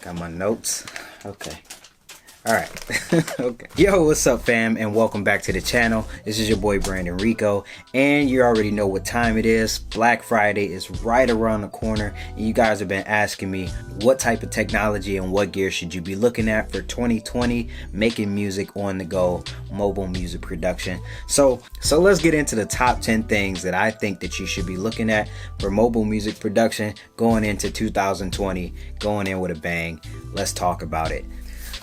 Got my notes. Okay. All right. Okay. Yo, what's up, fam? And welcome back to the channel. This is your boy Brandon Rico, and you already know what time it is. Black Friday is right around the corner, and you guys have been asking me what type of technology and what gear should you be looking at for 2020 making music on the go, mobile music production. So let's get into the top 10 things that I think that you should be looking at for mobile music production going into 2020, going in with a bang. Let's talk about it.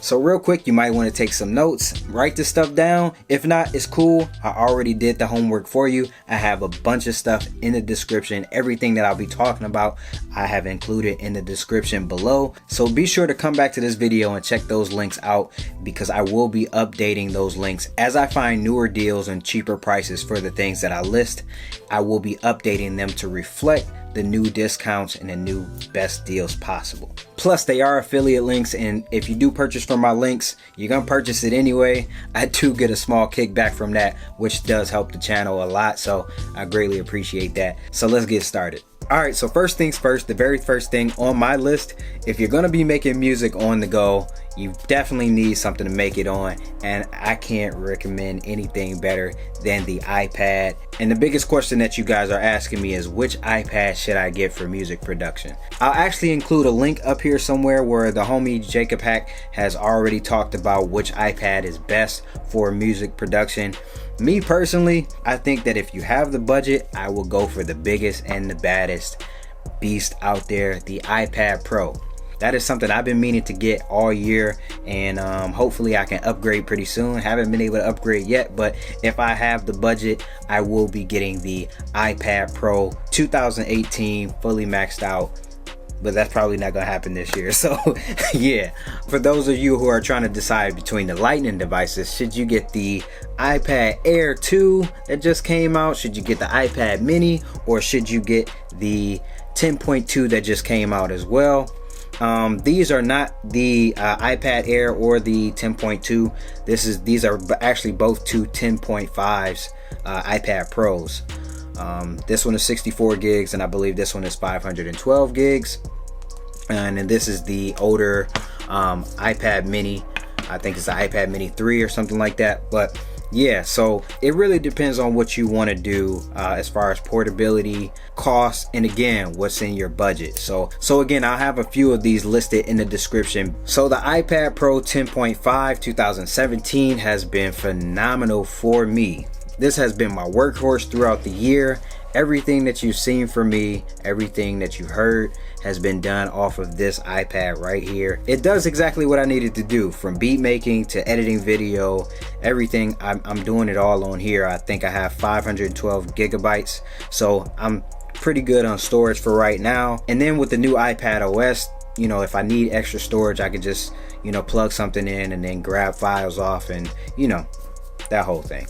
So real quick, you might want to take some notes, write this stuff down. If not, it's cool. I already did the homework for you. I have a bunch of stuff in the description. Everything that I'll be talking about, I have included in the description below. So be sure to come back to this video and check those links out, because I will be updating those links as I find newer deals and cheaper prices for the things that I list. I will be updating them to reflect the new discounts and the new best deals possible. Plus, they are affiliate links, and if you do purchase from my links, you're gonna purchase it anyway. I do get a small kickback from that, which does help the channel a lot, so I greatly appreciate that. So let's get started. All right, so first things first, the very first thing on my list, if you're gonna be making music on the go, you definitely need something to make it on, and I can't recommend anything better than the iPad. And the biggest question that you guys are asking me is, which iPad should I get for music production? I'll actually include a link up here somewhere where the homie Jacob Hack has already talked about which iPad is best for music production. Me personally, I think that if you have the budget, I will go for the biggest and the baddest beast out there, the iPad Pro. That is something I've been meaning to get all year, and hopefully I can upgrade pretty soon. Haven't been able to upgrade yet, but if I have the budget, I will be getting the iPad Pro 2018 fully maxed out. But that's probably not gonna happen this year. So yeah, for those of you who are trying to decide between the Lightning devices, should you get the iPad Air 2 that just came out, should you get the iPad Mini, or should you get the 10.2 that just came out as well? These are not the iPad Air or the 10.2. These are actually both two 10.5s iPad Pros. This one is 64 gigs, and I believe this one is 512 gigs. And then this is the older iPad Mini. I think it's the iPad Mini 3 or something like that. But yeah, so it really depends on what you want to do as far as portability, cost, and again, what's in your budget. So again, I'll have a few of these listed in the description. So the iPad Pro 10.5 2017 has been phenomenal for me. This has been my workhorse throughout the year. Everything that you've seen from me, everything that you heard has been done off of this iPad right here. It does exactly what I needed to do, from beat making to editing video, everything. I'm doing it all on here. I think I have 512 gigabytes. So I'm pretty good on storage for right now. And then with the new iPad OS, you know, if I need extra storage, I could just, you know, plug something in and then grab files off, and you know, that whole thing.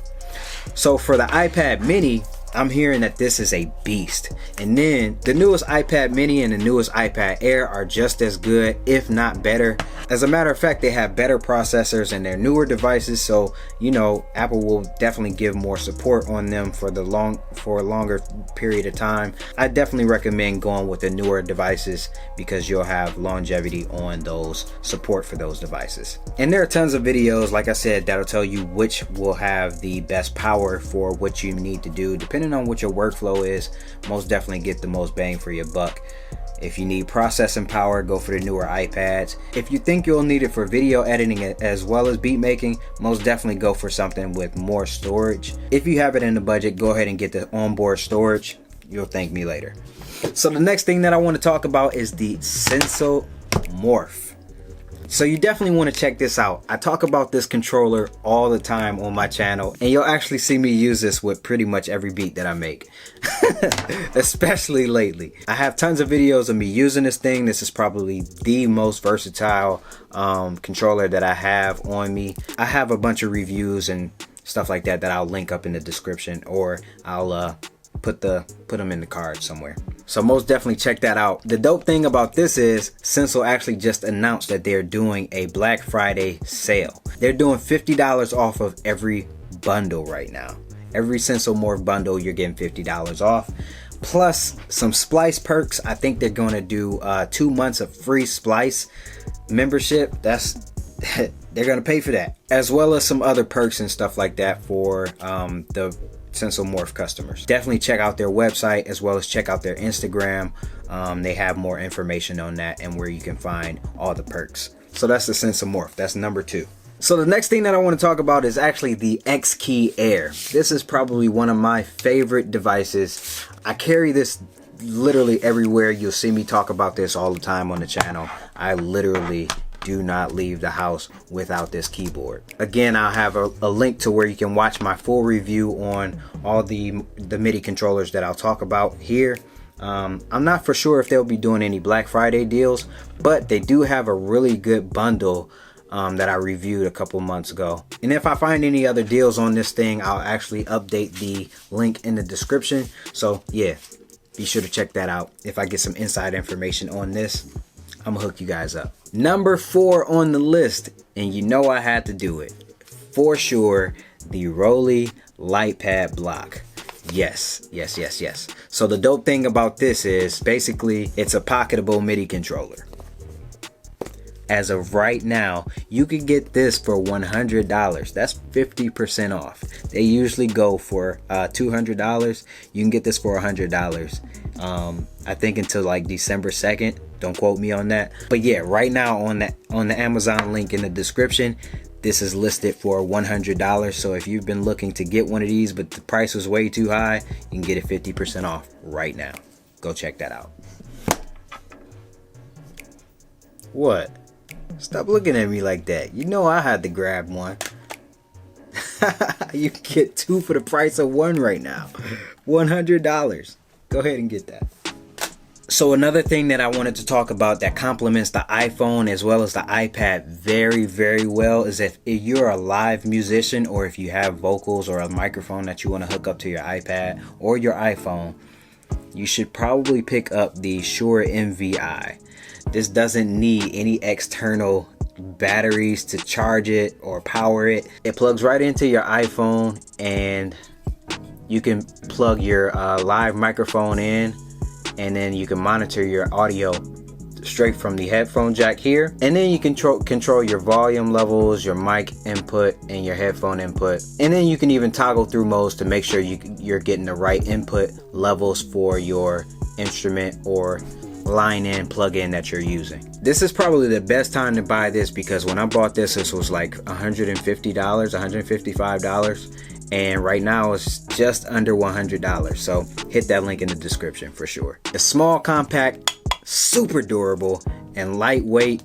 So for the iPad Mini, I'm hearing that this is a beast. And then the newest iPad Mini and the newest iPad Air are just as good, if not better. As a matter of fact, they have better processors in their newer devices, so you know, Apple will definitely give more support on them for a longer period of time. I definitely recommend going with the newer devices, because you'll have longevity on those support for those devices. And there are tons of videos, like I said, that'll tell you which will have the best power for what you need to do, depending on what your workflow is. Most definitely get the most bang for your buck. If you need processing power, go for the newer iPads. If you think you'll need it for video editing as well as beat making, most definitely go for something with more storage. If you have it in the budget, go ahead and get the onboard storage. You'll thank me later. So the next thing that I want to talk about is the Senso Morph. So you definitely want to check this out. I talk about this controller all the time on my channel, and you'll actually see me use this with pretty much every beat that I make, especially lately. I have tons of videos of me using this thing. This is probably the most versatile controller that I have on me. I have a bunch of reviews and stuff like that that I'll link up in the description, or I'll put them in the card somewhere. So most definitely check that out. The dope thing about this is Senso actually just announced that they're doing a Black Friday sale. They're doing $50 off of every bundle right now. Every Senso Morph bundle, you're getting $50 off. Plus some Splice perks. I think they're going to do 2 months of free Splice. membership, that's they're gonna pay for that, as well as some other perks and stuff like that for the Sensomorph customers. Definitely check out their website as well as check out their Instagram. They have more information on that and where you can find all the perks. So that's the Sensomorph. That's number 2. So the next thing that I want to talk about is actually the X-Key Air. This is probably one of my favorite devices. I carry this literally everywhere. You'll see me talk about this all the time on the channel. I literally do not leave the house without this keyboard. Again, I'll have a link to where you can watch my full review on all the MIDI controllers that I'll talk about here. I'm not for sure if they'll be doing any Black Friday deals, but they do have a really good bundle that I reviewed a couple months ago. And if I find any other deals on this thing, I'll actually update the link in the description. So yeah, be sure to check that out. If I get some inside information on this, I'm gonna hook you guys up. Number 4 on the list, and you know I had to do it for sure, the Roly LightPad Block. Yes. So the dope thing about this is basically it's a pocketable MIDI controller. As of right now, you can get this for $100. That's 50% off. They usually go for $200. You can get this for $100. I think until like December 2nd. Don't quote me on that. But yeah, right now on the Amazon link in the description, this is listed for $100. So if you've been looking to get one of these, but the price was way too high, you can get it 50% off right now. Go check that out. What? Stop looking at me like that. You know I had to grab one. You can get 2 for the price of 1 right now. $100. Go ahead and get that. So another thing that I wanted to talk about that complements the iPhone as well as the iPad very well is if you're a live musician, or if you have vocals or a microphone that you want to hook up to your iPad or your iPhone, you should probably pick up the Shure MV-I. This doesn't need any external batteries to charge it or power it. It plugs right into your iPhone, and you can plug your live microphone in, and then you can monitor your audio straight from the headphone jack here, and then you can control your volume levels, your mic input, and your headphone input. And then you can even toggle through modes to make sure you're getting the right input levels for your instrument or line in plug-in that you're using. This is probably the best time to buy this, because when I bought this was like $150, $155, and right now it's just under $100. So hit that link in the description for sure. It's small, compact, super durable, and lightweight,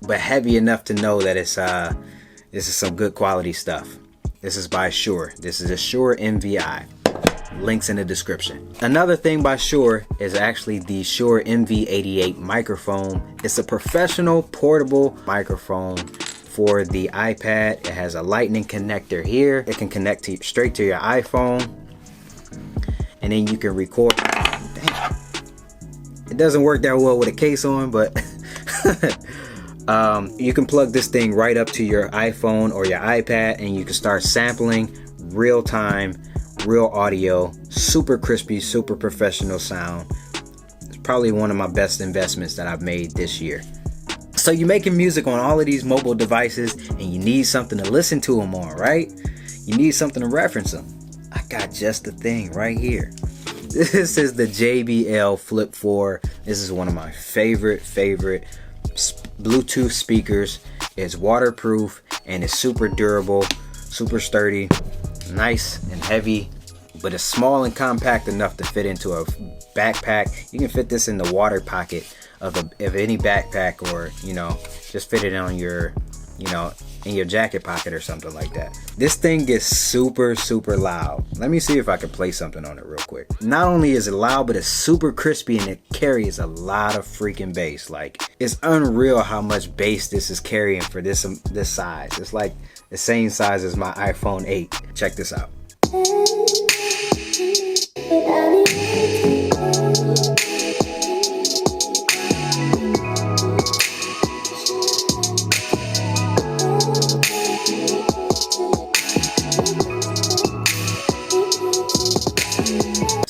but heavy enough to know that it's this is some good quality stuff. This is by Shure. This is a Shure MV-I. Links in the description. Another thing by Shure is actually the Shure MV88 microphone. It's a professional portable microphone for the iPad. It has a lightning connector here. It can connect straight to your iPhone, and then you can record. Dang. It doesn't work that well with a case on, but you can plug this thing right up to your iPhone or your iPad, and you can start sampling real time, real audio, super crispy, super professional sound. It's probably one of my best investments that I've made this year. So you're making music on all of these mobile devices, and you need something to listen to them on, right? You need something to reference them. I got just the thing right here. This is the JBL Flip 4. This is one of my favorite Bluetooth speakers. It's waterproof and it's super durable, super sturdy, nice and heavy, but it's small and compact enough to fit into a backpack. You can fit this in the water pocket of any backpack, or just fit it on your in your jacket pocket or something like that. This thing gets super loud. Let me see if I can play something on it real quick. Not only is it loud, but it's super crispy, and it carries a lot of freaking bass. Like, it's unreal how much bass this is carrying for this size. It's like the same size as my iPhone 8. Check this out.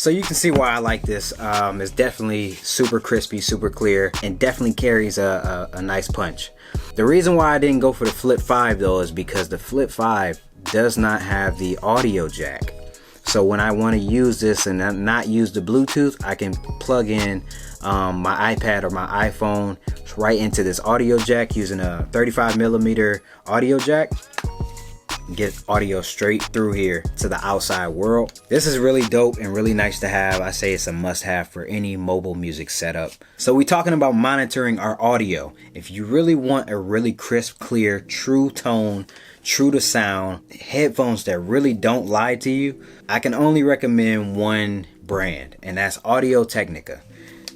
So you can see why I like this. It's definitely super crispy, super clear, and definitely carries a nice punch. The reason why I didn't go for the Flip 5 though is because the Flip 5 does not have the audio jack. So when I want to use this and not use the Bluetooth, I can plug in my iPad or my iPhone right into this audio jack using a 35mm audio jack. Get audio straight through here to the outside world. This is really dope and really nice to have. I say it's a must-have for any mobile music setup. So we're talking about monitoring our audio. If you really want a really crisp, clear, true tone, true to sound, headphones that really don't lie to you, I can only recommend one brand, and that's AudioTechnica.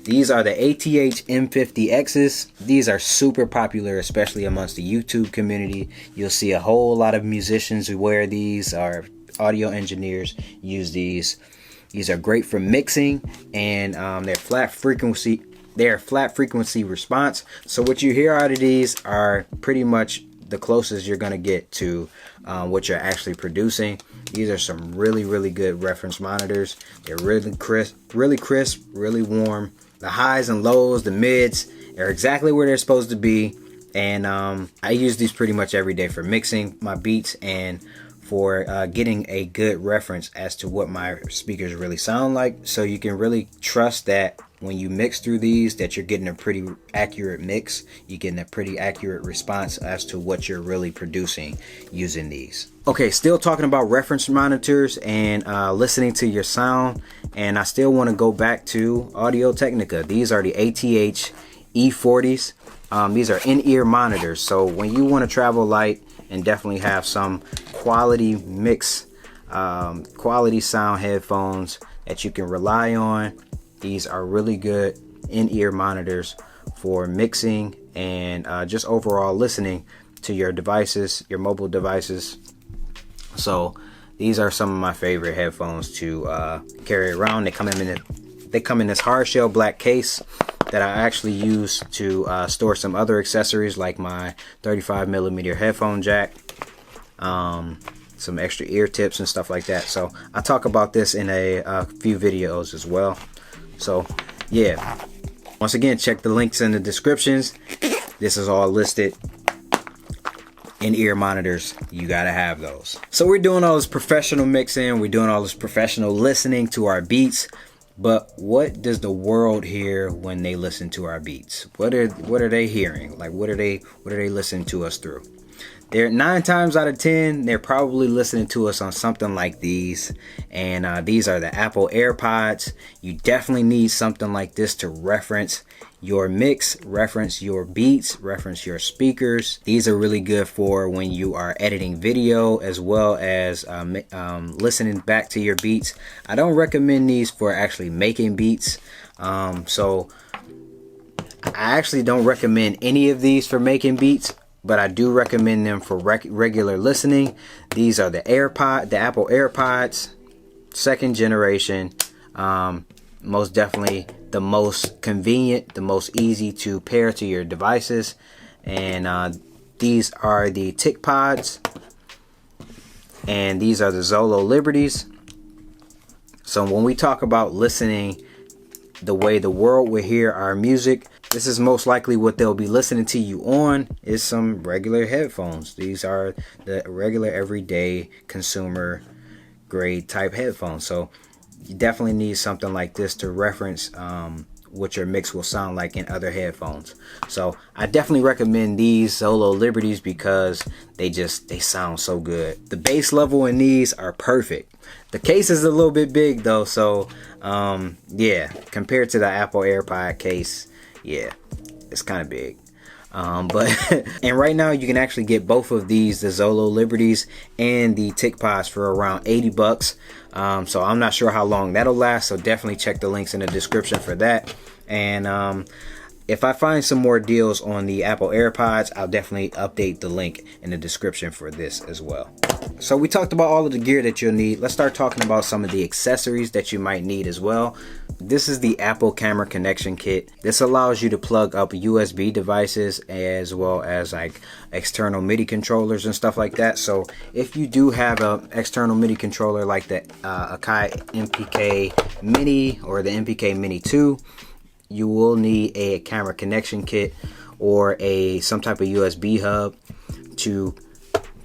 These are the ATH M50Xs. These are super popular, especially amongst the YouTube community. You'll see a whole lot of musicians who wear these, or audio engineers use these. These are great for mixing, and they're flat frequency. They're flat frequency response. So what you hear out of these are pretty much the closest you're gonna get to what you're actually producing. These are some really good reference monitors. They're really crisp, really warm. The highs and lows, the mids are exactly where they're supposed to be. And I use these pretty much every day for mixing my beats and for getting a good reference as to what my speakers really sound like. So you can really trust that when you mix through these, that you're getting a pretty accurate mix. You're getting a pretty accurate response as to what you're really producing using these. Okay, still talking about reference monitors and listening to your sound, and I still want to go back to AudioTechnica. These are the ATH E40s. These are in-ear monitors, so when you want to travel light and definitely have some quality mix, quality sound headphones that you can rely on, these are really good in-ear monitors for mixing and just overall listening to your devices, your mobile devices. So these are some of my favorite headphones to carry around. They come in this hard shell black case that I actually use to store some other accessories like my 35mm headphone jack, some extra ear tips and stuff like that. So I talk about this in a few videos as well. So yeah, once again, check the links in the descriptions. This is all listed. In-ear monitors, you gotta have those. So we're doing all this professional mixing, we're doing all this professional listening to our beats, but what does the world hear when they listen to our beats? What are they hearing? Like what are they listening to us through? They're 9 times out of 10, they're probably listening to us on something like these. And these are the Apple AirPods. You definitely need something like this to reference your mix, reference your beats, reference your speakers. These are really good for when you are editing video as well as listening back to your beats. I don't recommend these for actually making beats. So I actually don't recommend any of these for making beats, but I do recommend them for regular listening. These are the Apple AirPods, 2nd generation. Most definitely the most convenient, the most easy to pair to your devices. And these are the TicPods, and these are the Zolo Liberties. So when we talk about listening the way the world will hear our music, this is most likely what they'll be listening to you on, is some regular headphones. These are the regular everyday consumer grade type headphones. So you definitely need something like this to reference what your mix will sound like in other headphones. So I definitely recommend these Zolo Liberties because they sound so good. The bass level in these are perfect. The case is a little bit big though, so yeah, compared to the Apple AirPod case, yeah, it's kind of big. But and right now you can actually get both of these, the Zolo Liberties and the TicPods, for around 80 bucks. So I'm not sure how long that'll last, so definitely check the links in the description for that. And If I find some more deals on the Apple AirPods, I'll definitely update the link in the description for this as well. So we talked about all of the gear that you'll need. Let's start talking about some of the accessories that you might need as well. This is the Apple camera connection kit. This allows you to plug up USB devices as well as like external MIDI controllers and stuff like that. So if you do have an external MIDI controller like the Akai MPK Mini or the MPK Mini 2, you will need a camera connection kit or some type of USB hub to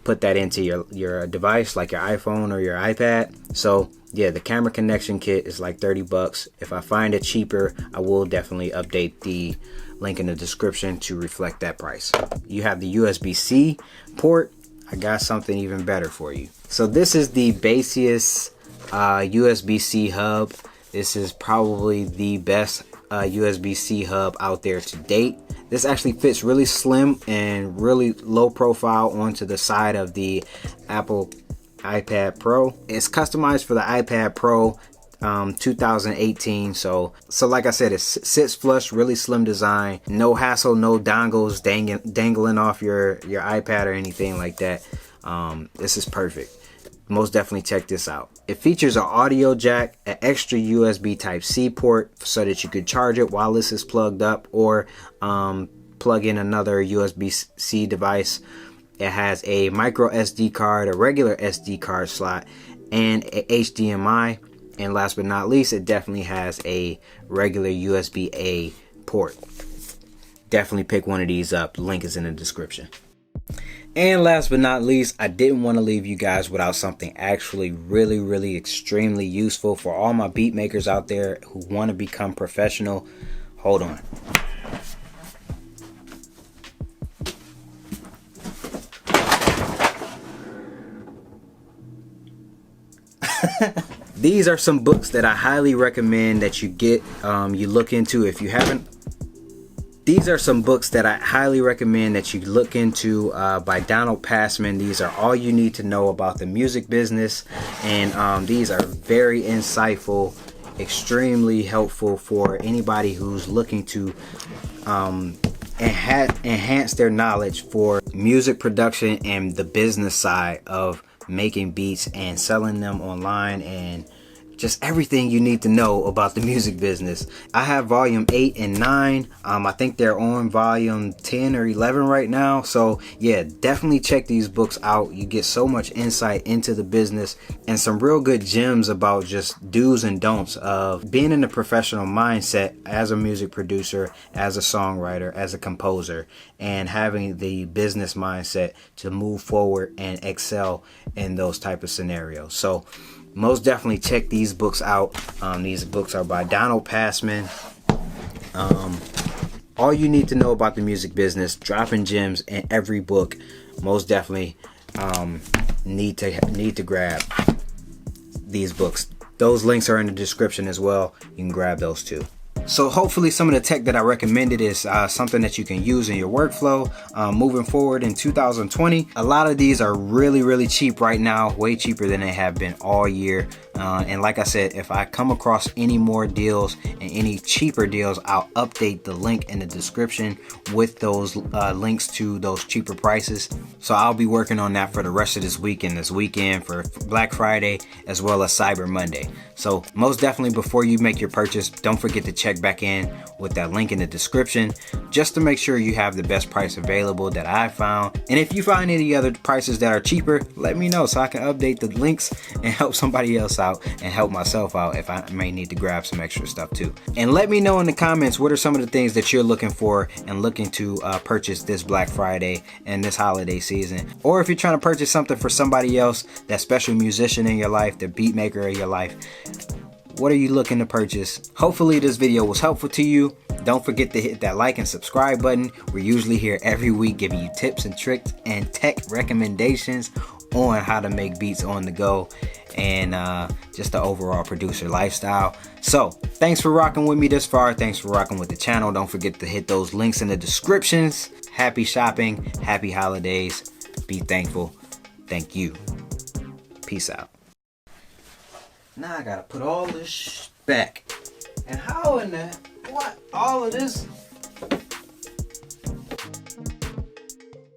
put that into your device, like your iPhone or your iPad. So yeah, the camera connection kit is like 30 bucks. If I find it cheaper, I will definitely update the link in the description to reflect that price. You have the USB-C port. I got something even better for you. So this is the Baseus USB-C hub. This is probably the best USB-C hub out there to date. This actually fits really slim and really low profile onto the side of the Apple iPad Pro. It's customized for the iPad Pro 2018. So like I said, it sits flush, really slim design, no hassle, no dongles dangling off your iPad or anything like that. This is perfect. Most definitely check this out. It features an audio jack, an extra USB Type-C port so that you could charge it while this is plugged up, or plug in another USB-C device. It has a micro SD card, a regular SD card slot, and a HDMI. And last but not least, it definitely has a regular USB-A port. Definitely pick one of these up. The link is in the description. And last but not least, I didn't want to leave you guys without something actually really extremely useful for all my beat makers out there who want to become professional. Hold on. These are some books that I highly recommend that you get, you look into if you haven't. These are some books that I highly recommend that you look into by Donald Passman. These are all you need to know about the music business, and these are very insightful, extremely helpful for anybody who's looking to enhance their knowledge for music production and the business side of making beats and selling them online, and just everything you need to know about the music business. I have volume 8 and 9. I think they're on volume 10 or 11 right now. So yeah, definitely check these books out. You get so much insight into the business and some real good gems about just do's and don'ts of being in a professional mindset as a music producer, as a songwriter, as a composer, and having the business mindset to move forward and excel in those type of scenarios. So most definitely check these books out. These books are by Donald Passman. All you need to know about the music business, dropping gems in every book. Most definitely need to grab these books. Those links are in the description as well. You can grab those too. So hopefully some of the tech that I recommended is something that you can use in your workflow moving forward in 2020. A lot of these are really cheap right now, way cheaper than they have been all year. And like I said, if I come across any more deals and any cheaper deals, I'll update the link in the description with those links to those cheaper prices. So I'll be working on that for the rest of this weekend for Black Friday as well as Cyber Monday. So most definitely before you make your purchase, don't forget to check back in with that link in the description just to make sure you have the best price available that I found. And if you find any other prices that are cheaper, let me know so I can update the links and help somebody else out and help myself out if I may need to grab some extra stuff too. And let me know in the comments what are some of the things that you're looking for and looking to purchase this Black Friday and this holiday season. Or if you're trying to purchase something for somebody else, that special musician in your life, the beat maker in your life, what are you looking to purchase? Hopefully this video was helpful to you. Don't forget to hit that like and subscribe button. We're usually here every week giving you tips and tricks and tech recommendations on how to make beats on the go and just the overall producer lifestyle. So thanks for rocking with me this far. Thanks for rocking with the channel. Don't forget to hit those links in the descriptions. Happy shopping. Happy holidays. Be thankful. Thank you. Peace out. Now I gotta put all this back. And how in the what? All of this